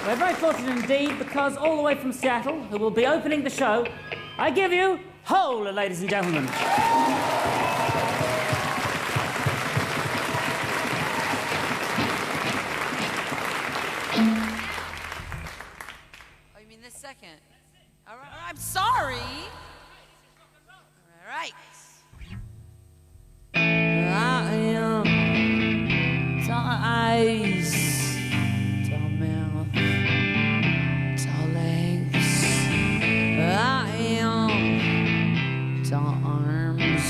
We're very fortunate indeed because all the way from Seattle, who will be opening the show, I give you Hole, ladies and gentlemen. Oh, you mean this second? All right, I'm sorry. All right. I am tall eyes, tall mouth, tall legs. I am tall arms,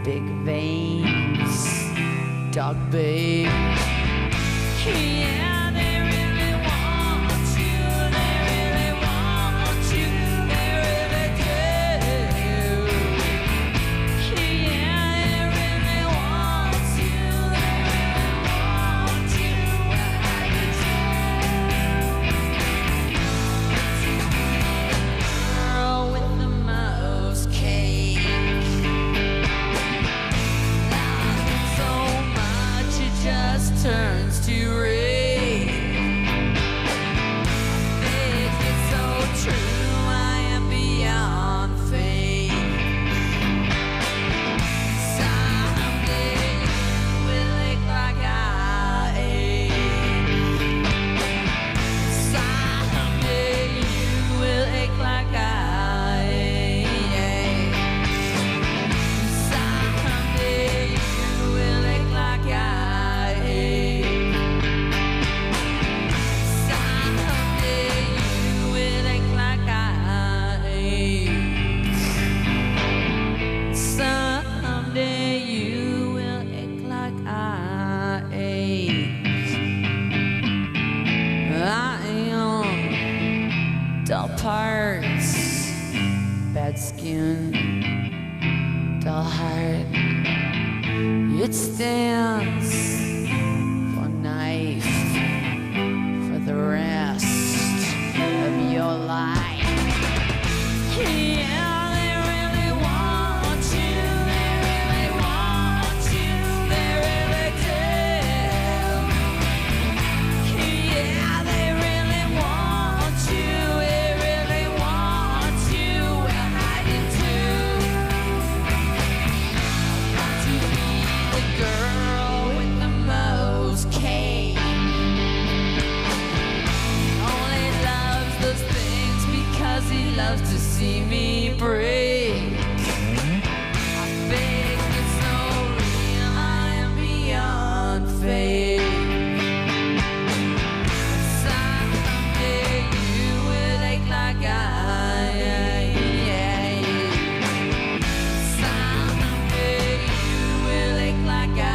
big veins, dog big. Yeah, they really want you. They really want you. They really do. Yeah, they really want you. They really want you. I do. Girl with the most cake. Laughing so much it just turns to rage. Think it's so true, I am beyond fake. Someday you will ache like I ache. Someday you will ache like I ache. Someday you will ache like I ache. Someday you will ache like I ache. Someday you will ache like I ache. I am dull parts, bad skin, dull heart. It stands for knife for the rest of your life. Yeah, they really want you. They really want you. They really do. Yeah, they really want you. They really want you. Well, I do too. Want to be the girl with the most cake. Only loves those things because he loves to see me break. I fake it's so real, I am beyond fake. Someday you will ache like I ache. Someday you will ache like I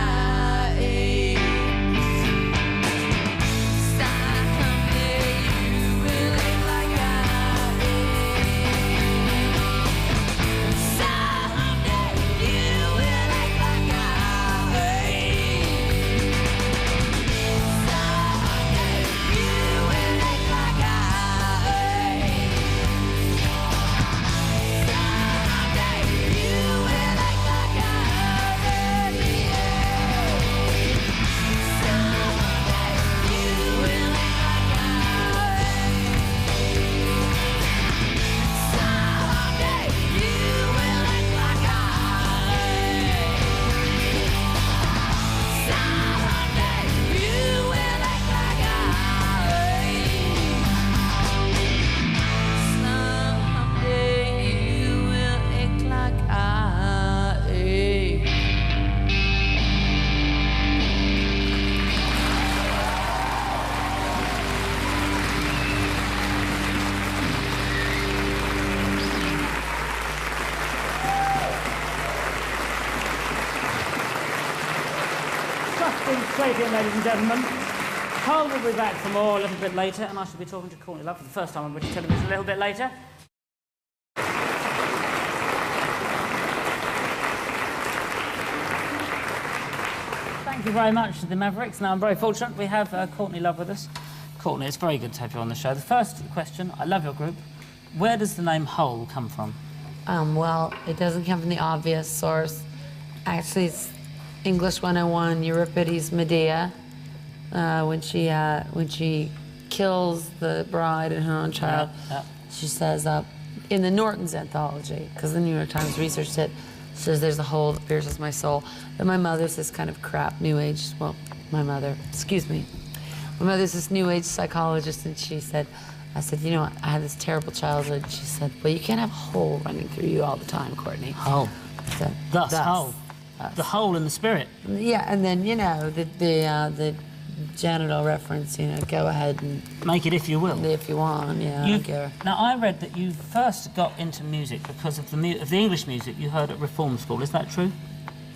ache. Someday you will ache like I ache. Someday you will ache like I ache. Someday you will ache like I ache. Someday you will ache like I ache. Someday you will ache like I ache. Someday you will ache like I ache. Someday you will ache like I ache. Justin Slater, ladies and gentlemen. Hole will be back for more a little bit later, and I shall be talking to Courtney Love for the first time on British television a little bit later. Thank you very much to the Mavericks. Now, I'm very fortunate we have Courtney Love with us. Courtney, it's very good to have you on the show. The first question, I love your group. Where does the name Hole come from? Well, it doesn't come from the obvious source. Actually, it's English 101, Euripides' Medea, when she kills the bride and her own child. Yeah. She says, in the Norton's anthology, because the New York Times researched it, she says there's a hole that pierces my soul. That my mother's this kind of crap New Age, well, my mother's this New Age psychologist, and she said, I said, you know, I had this terrible childhood. She said, well, you can't have a hole running through you all the time, Courtney. Hole. So, Thus, hole. The hole in the spirit. Yeah, and then, you know, the genital reference, you know, go ahead and... Make it if you will. If you want, yeah, I don't care. Now, I read that you first got into music because of the English music you heard at Reform School. Is that true?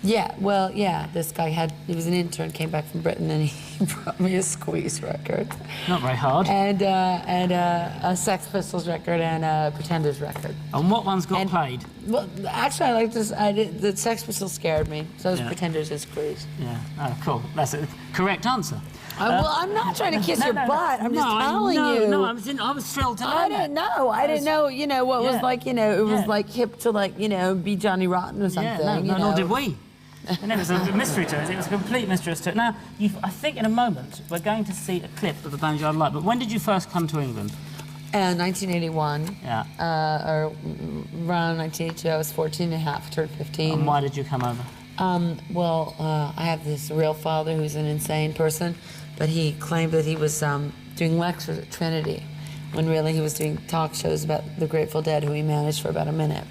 Yeah, well, yeah, this guy he was an intern, came back from Britain, and he brought me a Squeeze record. Not very hard. And a Sex Pistols record and a Pretenders record. And what ones got played? Well, actually, I like this. The Sex Pistols scared me, so it was Pretenders and Squeeze. Yeah, oh, cool. That's a correct answer. Well, I'm not trying to kiss your butt. I'm just telling you. No, I was thrilled to learn I didn't know. I didn't know, you know, what was like, you know, it was like hip to, like, you know, be Johnny Rotten or something. Yeah, nor did we. And it was a mystery to us. It was a complete mystery to it. Now, I think in a moment we're going to see a clip of the band you like. But when did you first come to England? 1981. Yeah. Or around 1982. I was 14 and a half, turned 15. And why did you come over? Well, I have this real father who's an insane person, but he claimed that he was doing lectures at Trinity, when really he was doing talk shows about the Grateful Dead, who he managed for about a minute.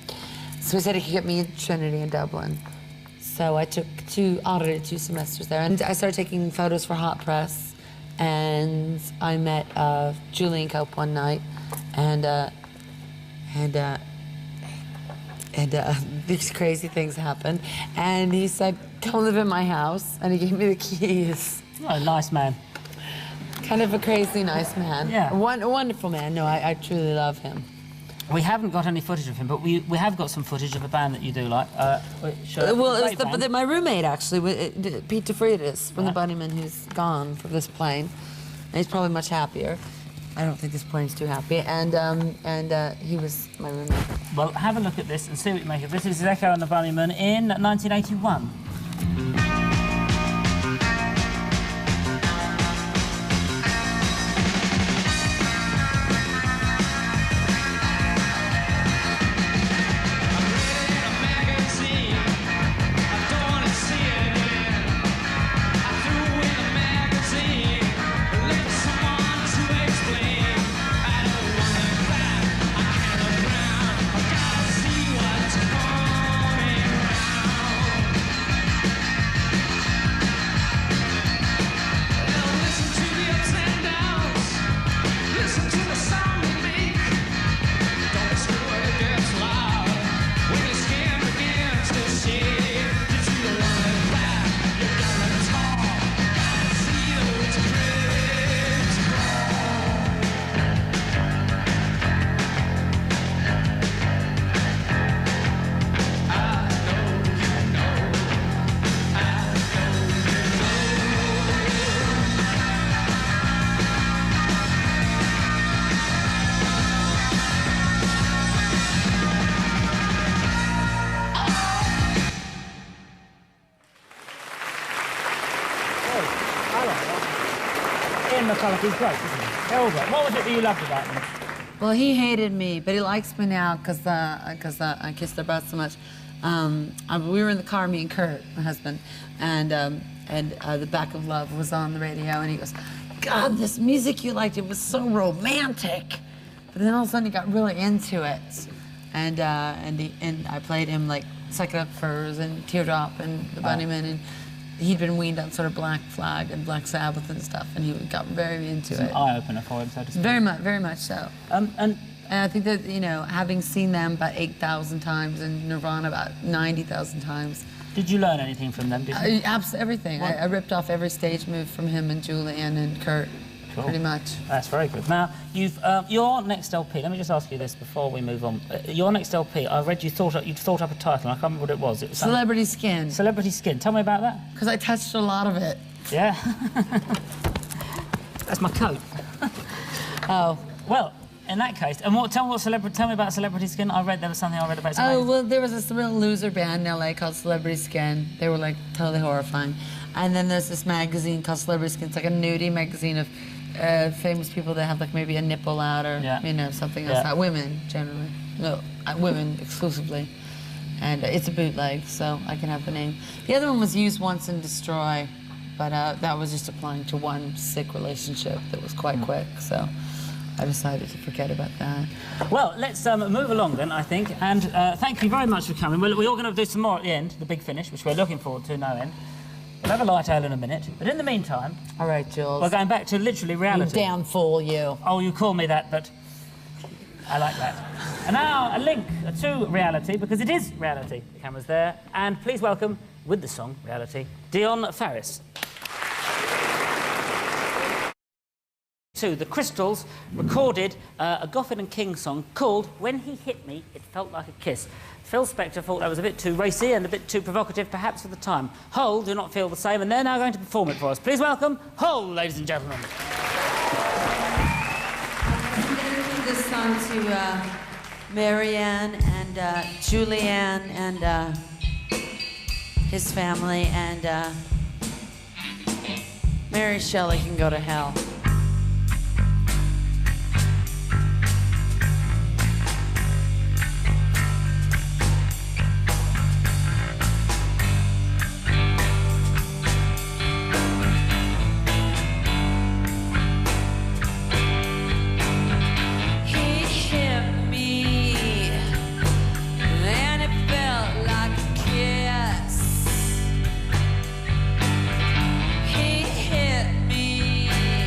So he said he could get me into Trinity in Dublin. So I audited 2 semesters there, and I started taking photos for Hot Press, and I met Julian Cope one night, and these crazy things happened, and he said, come live in my house, and he gave me the keys. Oh, nice man. Kind of a crazy nice man. Yeah. A wonderful man. No, I truly love him. We haven't got any footage of him, but we have got some footage of a band that you do like. Well, it was my roommate, actually, Pete DeFreitas from the Bunnymen, who's gone from this plane. And he's probably much happier. I don't think this plane's too happy. And he was my roommate. Well, have a look at this and see what you make of this. This is Echo and the Bunnymen in 1981. McCulloch is great, isn't he? They're all great. What was it that you loved about them? Well, he hated me, but he likes me now because I kissed their butt so much. We were in the car, me and Kurt, my husband, and The Back of Love was on the radio, and he goes, God, this music you liked, it was so romantic. But then all of a sudden he got really into it. And I played him like Suck It Up Furs and Teardrop and the Bunnymen, and he'd been weaned on sort of Black Flag and Black Sabbath and stuff, and he got very into it. It's an eye-opener for him, so to speak. Very much so. And I think that, you know, having seen them about 8,000 times and Nirvana about 90,000 times. Did you learn anything from them, did you? Absolutely everything. I ripped off every stage move from him and Julian and Kurt. Cool. Pretty much. That's very good. Now, your next LP, let me just ask you this before we move on. Your next LP, I read you'd thought up a title, and I can't remember what it was. It was Celebrity Skin. Celebrity Skin. Tell me about that. Because I touched a lot of it. Yeah? That's my coat. Oh. Well, in that case, and tell me about Celebrity Skin. There was something I read about. Oh, well, there was this real loser band in LA called Celebrity Skin. They were like totally horrifying. And then there's this magazine called Celebrity Skin. It's like a nudie magazine of famous people that have like maybe a nipple out or you know something else. Yeah. Women generally, no, women exclusively, and it's a bootleg, so I can have the name. The other one was Use Once and Destroy, but that was just applying to one sick relationship that was quite quick, so I decided to forget about that. Well, let's move along then, I think, and thank you very much for coming. We're all going to do some more at the end, the big finish, which we're looking forward to, no end. We'll have a light ale in a minute, but in the meantime... All right, Jules. We're going back to literally reality. You damn fool, you. Oh, you call me that, but I like that. And now a link to reality, because it is reality. The camera's there. And please welcome, with the song Reality, Dion Farris. The Crystals recorded a Goffin and King song called When He Hit Me, It Felt Like a Kiss. Phil Spector thought that was a bit too racy and a bit too provocative, perhaps, for the time. Hull do not feel the same, and they're now going to perform it for us. Please welcome Hull, ladies and gentlemen. I'm going to do this song to Marianne and Julianne and his family, and Mary Shelley can go to hell. He hit me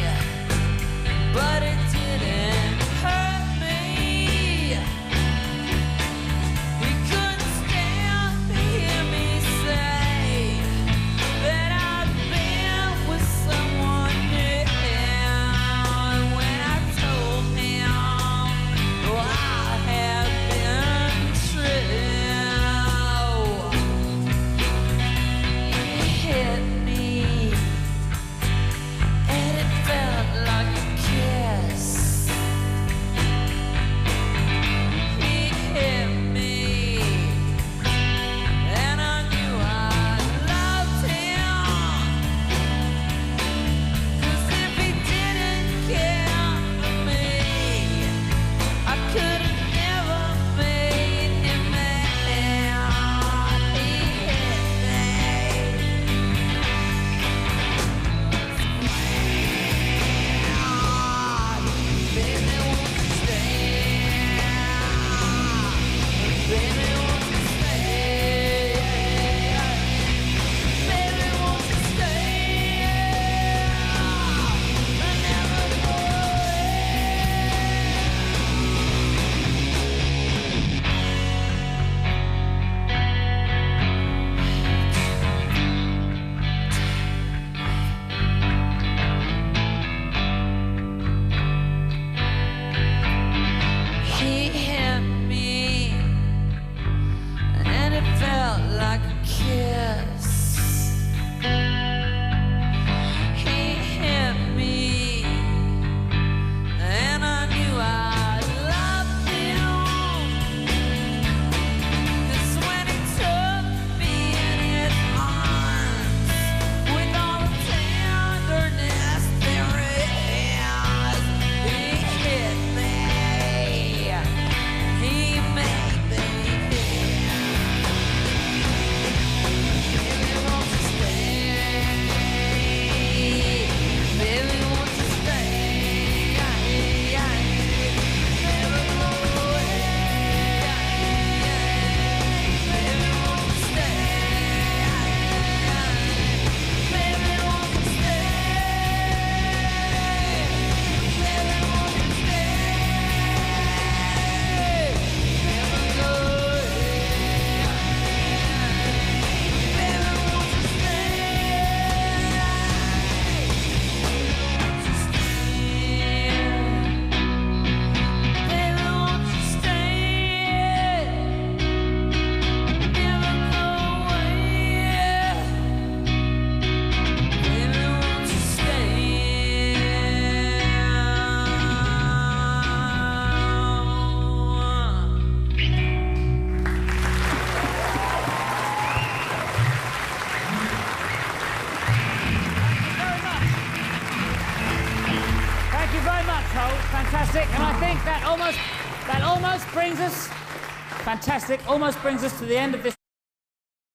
fantastic. And I think that almost brings us, fantastic, almost brings us to the end of this.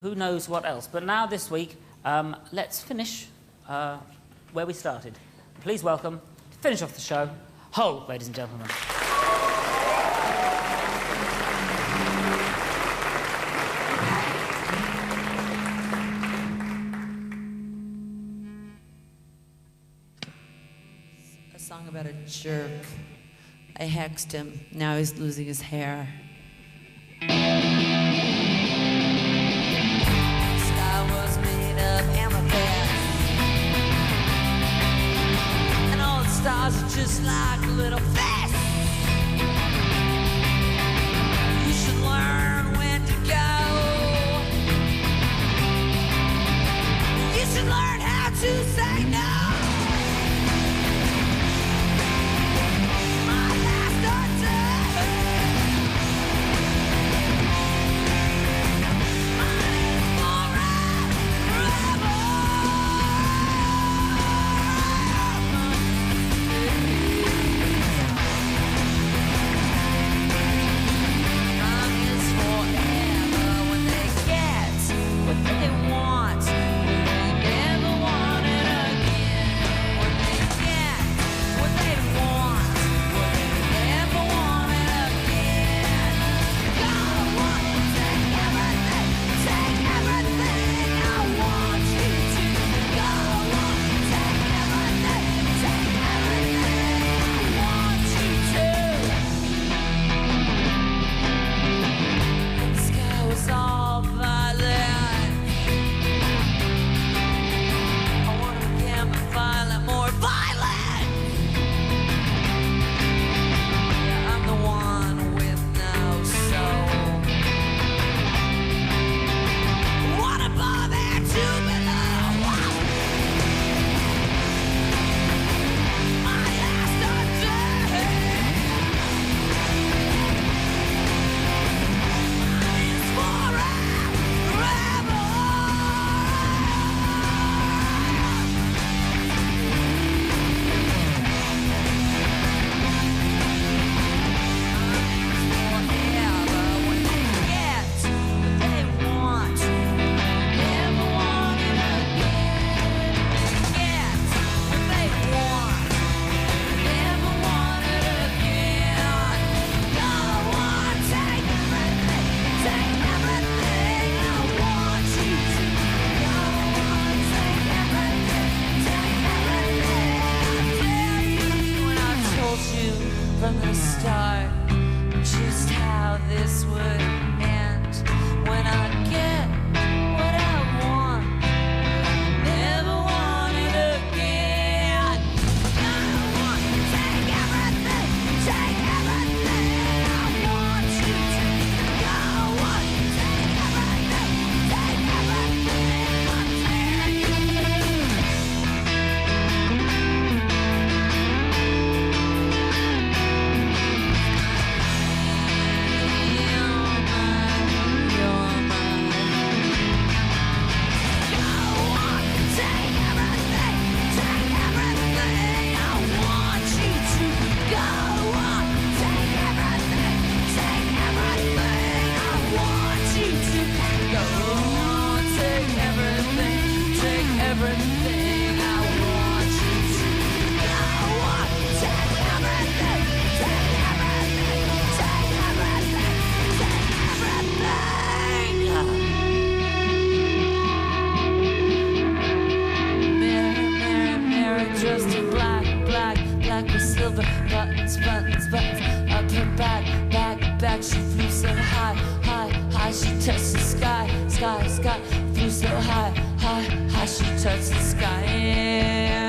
Who knows what else? But now this week, let's finish where we started. Please welcome, to finish off the show, Hull, ladies and gentlemen. A song about a jerk. I hexed him. Now he's losing his hair. Sky was made of amethyst, and all the stars are just like little fish. You should learn when to go. You should learn how to say no. Sky, flew so high, high, high, she touched the sky.